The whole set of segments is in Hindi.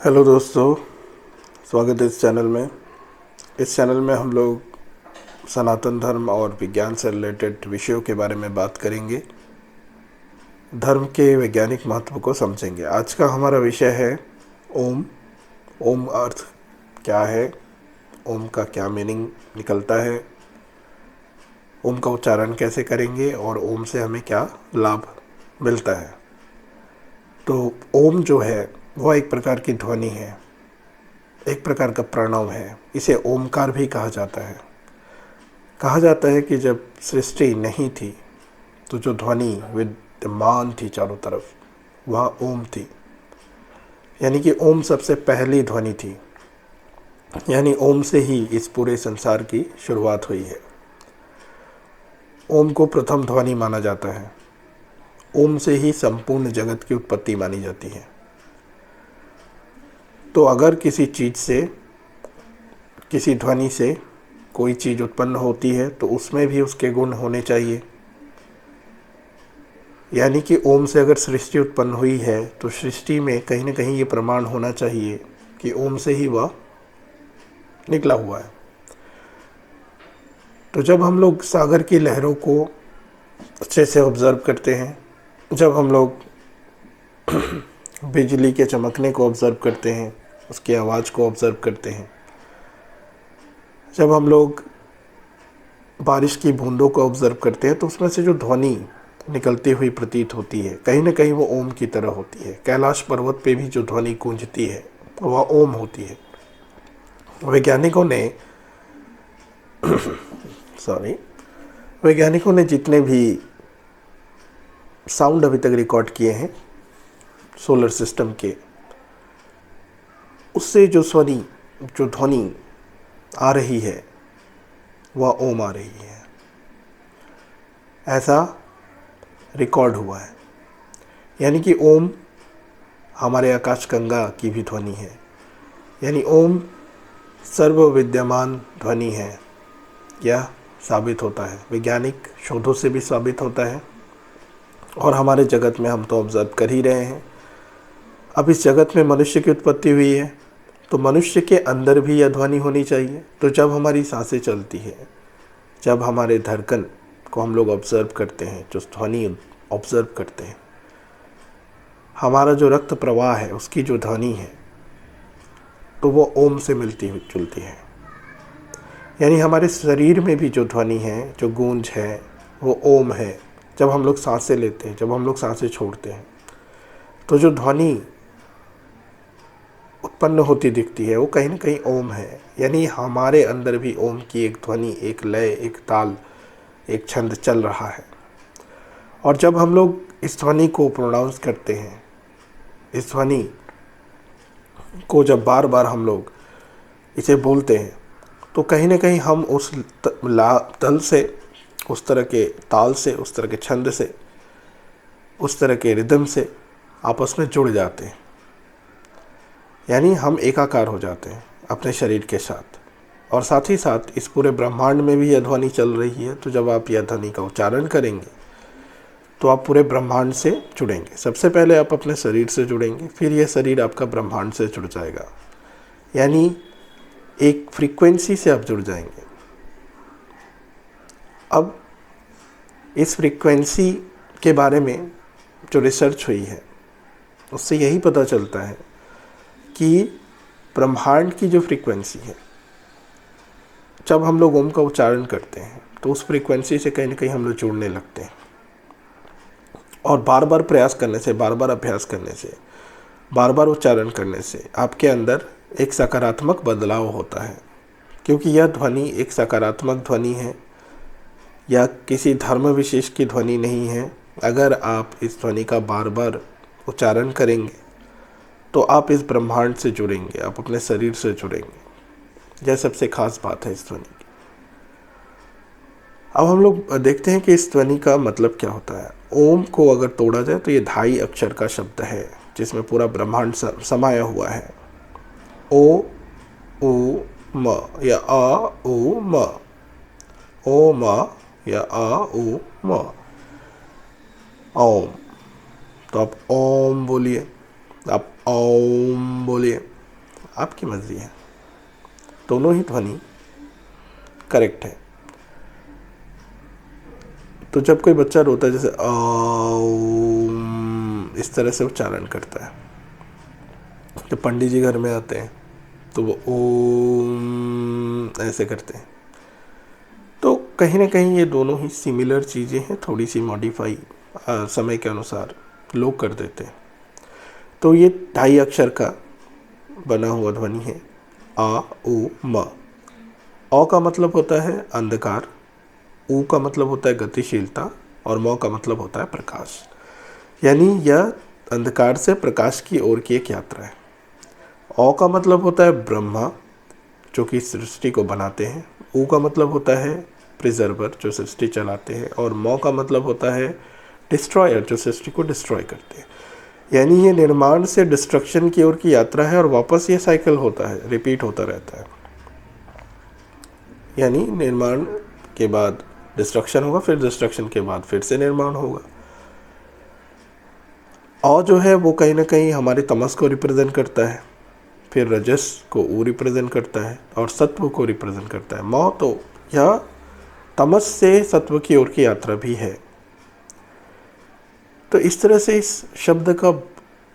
हेलो दोस्तों, स्वागत है इस चैनल में। इस चैनल में हम लोग सनातन धर्म और विज्ञान से रिलेटेड विषयों के बारे में बात करेंगे। धर्म के वैज्ञानिक महत्व को समझेंगे। आज का हमारा विषय है ओम। ओम अर्थ क्या है, ओम का क्या मीनिंग निकलता है, ओम का उच्चारण कैसे करेंगे और ओम से हमें क्या लाभ मिलता है। तो ओम जो है वह एक प्रकार की ध्वनि है, एक प्रकार का प्रणव है। इसे ओमकार भी कहा जाता है। कहा जाता है कि जब सृष्टि नहीं थी तो जो ध्वनि विद्यमान थी चारों तरफ, वह ओम थी। यानी कि ओम सबसे पहली ध्वनि थी। यानी ओम से ही इस पूरे संसार की शुरुआत हुई है। ओम को प्रथम ध्वनि माना जाता है। ओम से ही संपूर्ण जगत की उत्पत्ति मानी जाती है। तो अगर किसी चीज़ से, किसी ध्वनि से कोई चीज़ उत्पन्न होती है तो उसमें भी उसके गुण होने चाहिए। यानी कि ओम से अगर सृष्टि उत्पन्न हुई है तो सृष्टि में कहीं ना कहीं ये प्रमाण होना चाहिए कि ओम से ही वह निकला हुआ है। तो जब हम लोग सागर की लहरों को अच्छे से ऑब्ज़र्व करते हैं, जब हम लोग बिजली के चमकने को ऑब्ज़र्व करते हैं, उसकी आवाज़ को ऑब्ज़र्व करते हैं, जब हम लोग बारिश की बूंदों को ऑब्ज़र्व करते हैं, तो उसमें से जो ध्वनि निकलती हुई प्रतीत होती है कहीं ना कहीं वो ओम की तरह होती है। कैलाश पर्वत पे भी जो ध्वनि गूंजती है वह ओम होती है। वैज्ञानिकों ने सॉरी वैज्ञानिकों ने जितने भी साउंड अभी तक रिकॉर्ड किए हैं सोलर सिस्टम के, उससे जो ध्वनि आ रही है वह ओम आ रही है, ऐसा रिकॉर्ड हुआ है। यानी कि ओम हमारे आकाशगंगा की भी ध्वनि है। यानी ओम सर्व विद्यमान ध्वनि है। यह साबित होता है, वैज्ञानिक शोधों से भी साबित होता है और हमारे जगत में हम तो ऑब्ज़र्व कर ही रहे हैं। अब इस जगत में मनुष्य की उत्पत्ति हुई है तो मनुष्य के अंदर भी यह ध्वनि होनी चाहिए। तो जब हमारी सांसें चलती है, जब हमारे धड़कन को हम लोग ऑब्ज़र्व करते हैं, जो ध्वनि ऑब्ज़र्व करते हैं, हमारा जो रक्त प्रवाह है उसकी जो ध्वनि है तो वो ओम से मिलती हुई जुलती है। यानी हमारे शरीर में भी जो ध्वनि है, जो गूंज है, वो ओम है। जब हम लोग सांसें लेते हैं, जब हम लोग सांसें छोड़ते हैं, तो जो ध्वनि उत्पन्न होती दिखती है वो कहीं ना कहीं ओम है। यानी हमारे अंदर भी ओम की एक ध्वनि, एक लय, एक ताल, एक छंद चल रहा है। और जब हम लोग इस ध्वनि को प्रोनाउंस करते हैं, इस ध्वनि को जब बार बार हम लोग इसे बोलते हैं, तो कहीं ना कहीं हम उस तल से, उस तरह के ताल से, उस तरह के छंद से, उस तरह के रिदम से आपस में जुड़ जाते हैं। यानी हम एकाकार हो जाते हैं अपने शरीर के साथ। और साथ ही साथ इस पूरे ब्रह्मांड में भी यह ध्वनि चल रही है। तो जब आप यह ध्वनि का उच्चारण करेंगे तो आप पूरे ब्रह्मांड से जुड़ेंगे। सबसे पहले आप अपने शरीर से जुड़ेंगे, फिर यह शरीर आपका ब्रह्मांड से जुड़ जाएगा। यानी एक फ्रीक्वेंसी से आप जुड़ जाएंगे। अब इस फ्रीक्वेंसी के बारे में जो रिसर्च हुई है उससे यही पता चलता है कि ब्रह्मांड की जो फ्रीक्वेंसी है, जब हम लोग ओम का उच्चारण करते हैं तो उस फ्रीक्वेंसी से कहीं ना कहीं हम लोग जुड़ने लगते हैं। और बार बार प्रयास करने से, बार बार अभ्यास करने से, बार बार उच्चारण करने से आपके अंदर एक सकारात्मक बदलाव होता है। क्योंकि यह ध्वनि एक सकारात्मक ध्वनि है, या किसी धर्म विशेष की ध्वनि नहीं है। अगर आप इस ध्वनि का बार बार उच्चारण करेंगे तो आप इस ब्रह्मांड से जुड़ेंगे, आप अपने शरीर से जुड़ेंगे। यह सबसे खास बात है इस ध्वनि की। अब हम लोग देखते हैं कि इस ध्वनि का मतलब क्या होता है। ओम को अगर तोड़ा जाए तो ये ढाई अक्षर का शब्द है जिसमें पूरा ब्रह्मांड समाया हुआ है। ओ उ म या आ उ म, ओ म या आ उ म, ओम। तो आप ओम बोलिए, आप ओम बोलिए। आपकी मर्जी है, दोनों ही ध्वनि करेक्ट है। तो जब कोई बच्चा रोता है, जैसे इस तरह से उच्चारण करता है, जब पंडित जी घर में आते हैं तो वो ओम ऐसे करते हैं। तो कहीं ना कहीं ये दोनों ही सिमिलर चीज़ें हैं, थोड़ी सी मॉडिफाई समय के अनुसार लोग कर देते हैं। तो ये 2.5 अक्षर का बना हुआ ध्वनि है आ उ म। औ का मतलब होता है अंधकार, ऊ का मतलब होता है गतिशीलता, और म का मतलब होता है प्रकाश। यानी यह अंधकार से प्रकाश की ओर की एक यात्रा है। औ का मतलब होता है ब्रह्मा, जो कि सृष्टि को बनाते हैं। ऊ का मतलब होता है प्रिजर्वर, जो सृष्टि चलाते हैं। और म का मतलब होता है डिस्ट्रॉयर, जो सृष्टि को डिस्ट्रॉय करते हैं। यानी ये निर्माण से डिस्ट्रक्शन की ओर की यात्रा है, और वापस ये साइकिल होता है, रिपीट होता रहता है। यानी निर्माण के बाद डिस्ट्रक्शन होगा, फिर डिस्ट्रक्शन के बाद फिर से निर्माण होगा। और जो है वो कहीं ना कहीं हमारे तमस को रिप्रेजेंट करता है, फिर रजस को वो रिप्रेजेंट करता है, और सत्व को रिप्रेजेंट करता है मौ। तो यह तमस से सत्व की ओर की यात्रा भी है। तो इस तरह से इस शब्द का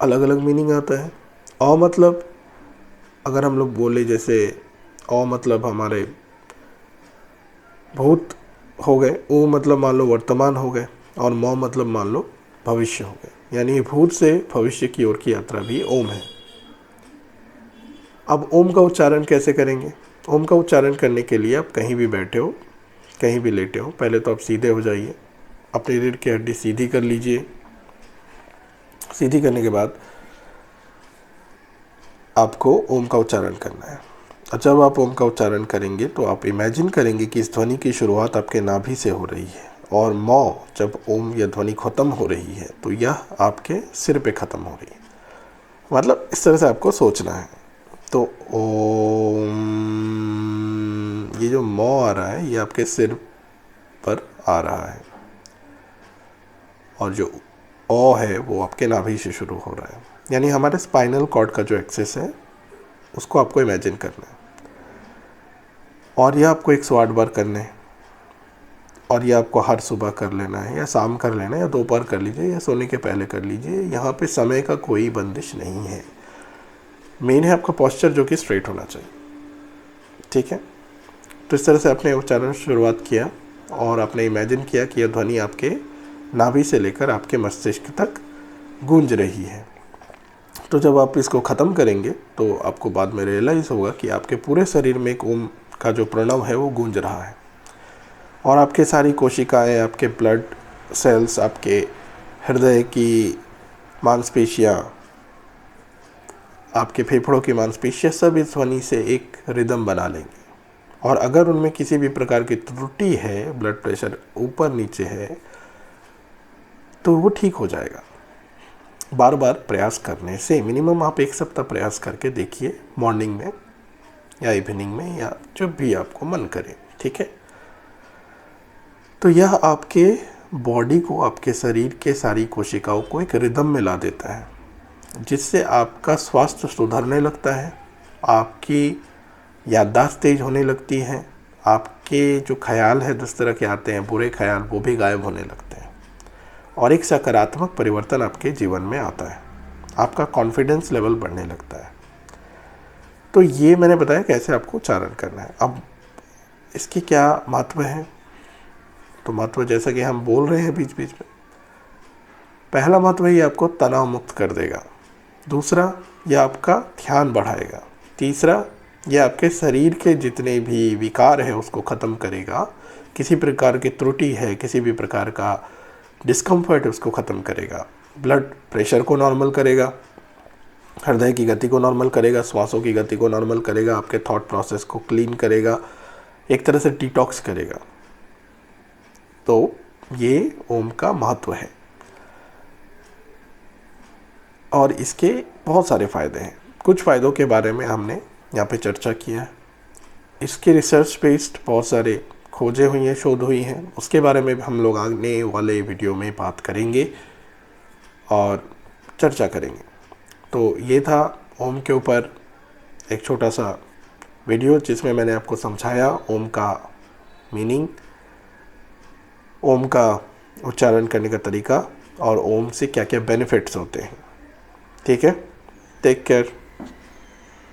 अलग अलग मीनिंग आता है। औ मतलब अगर हम लोग बोले, जैसे औ मतलब हमारे भूत हो गए, ओ मतलब मान लो वर्तमान हो गए, और मौ मतलब मान लो भविष्य हो गए। यानी भूत से भविष्य की ओर की यात्रा भी ओम है। अब ओम का उच्चारण कैसे करेंगे? ओम का उच्चारण करने के लिए आप कहीं भी बैठे हो, कहीं भी लेटे हो, पहले तो आप सीधे हो जाइए, अपनी रीढ़ की हड्डी सीधी कर लीजिए। सीधी करने के बाद आपको ओम का उच्चारण करना है। और जब आप ओम का उच्चारण करेंगे तो आप इमेजिन करेंगे कि इस ध्वनि की शुरुआत आपके नाभि से हो रही है, और मौ जब ओम या ध्वनि खत्म हो रही है तो यह आपके सिर पे ख़त्म हो रही है। मतलब इस तरह से आपको सोचना है। तो ओम, ये जो मौ आ रहा है ये आपके सिर पर आ रहा है, और जो ओ है वो आपके नाभि से शुरू हो रहा है। यानी हमारे स्पाइनल कॉर्ड का जो एक्सेस है उसको आपको इमेजिन करना है, और यह आपको 108 बार करने हैं। और यह आपको हर सुबह कर लेना है, या शाम कर लेना है, या दोपहर कर लीजिए, या सोने के पहले कर लीजिए। यहाँ पे समय का कोई बंदिश नहीं है। मेन है आपका पोस्चर, जो कि स्ट्रेट होना चाहिए। ठीक है। तो इस तरह से आपने उच्चारण शुरुआत किया, और आपने इमेजिन किया कि यह ध्वनि आपके नाभि से लेकर आपके मस्तिष्क तक गूंज रही है। तो जब आप इसको ख़त्म करेंगे तो आपको बाद में रियलाइज़ होगा कि आपके पूरे शरीर में एक ओम का जो प्रणव है वो गूंज रहा है, और आपके सारी कोशिकाएं, आपके ब्लड सेल्स, आपके हृदय की मांसपेशियाँ, आपके फेफड़ों की मांसपेशियाँ सब इस ध्वनि से एक रिदम बना लेंगे। और अगर उनमें किसी भी प्रकार की त्रुटि है, ब्लड प्रेशर ऊपर नीचे है, तो वो ठीक हो जाएगा। बार बार प्रयास करने से, मिनिमम आप 1 सप्ताह प्रयास करके देखिए, मॉर्निंग में या इवनिंग में, या जब भी आपको मन करे। ठीक है। तो यह आपके बॉडी को, आपके शरीर के सारी कोशिकाओं को एक रिदम में ला देता है, जिससे आपका स्वास्थ्य सुधरने लगता है, आपकी याददाश्त तेज होने लगती है, आपके जो ख्याल है 10 तरह के आते हैं बुरे ख्याल, वो भी गायब होने लगते हैं, और एक सकारात्मक परिवर्तन आपके जीवन में आता है। आपका कॉन्फिडेंस लेवल बढ़ने लगता है। तो ये मैंने बताया कैसे आपको उच्चारण करना है। अब इसकी क्या महत्व है? तो महत्व जैसा कि हम बोल रहे हैं बीच बीच में, पहला महत्व ये आपको तनाव मुक्त कर देगा। दूसरा, यह आपका ध्यान बढ़ाएगा। तीसरा, यह आपके शरीर के जितने भी विकार हैं उसको ख़त्म करेगा। किसी प्रकार की त्रुटि है, किसी भी प्रकार का डिस्कम्फर्ट है, उसको ख़त्म करेगा। ब्लड प्रेशर को नॉर्मल करेगा, हृदय की गति को नॉर्मल करेगा, श्वासों की गति को नॉर्मल करेगा, आपके थॉट प्रोसेस को क्लीन करेगा, एक तरह से डिटॉक्स करेगा। तो ये ओम का महत्व है, और इसके बहुत सारे फ़ायदे हैं। कुछ फ़ायदों के बारे में हमने यहाँ पे चर्चा किया है। इसके रिसर्च बेस्ड बहुत सारे खोजें हुई हैं, शोध हुई हैं, उसके बारे में हम लोग आने वाले वीडियो में बात करेंगे और चर्चा करेंगे। तो ये था ओम के ऊपर एक छोटा सा वीडियो जिसमें मैंने आपको समझाया ओम का मीनिंग, ओम का उच्चारण करने का तरीका और ओम से क्या क्या बेनिफिट्स होते हैं। ठीक है, टेक केयर।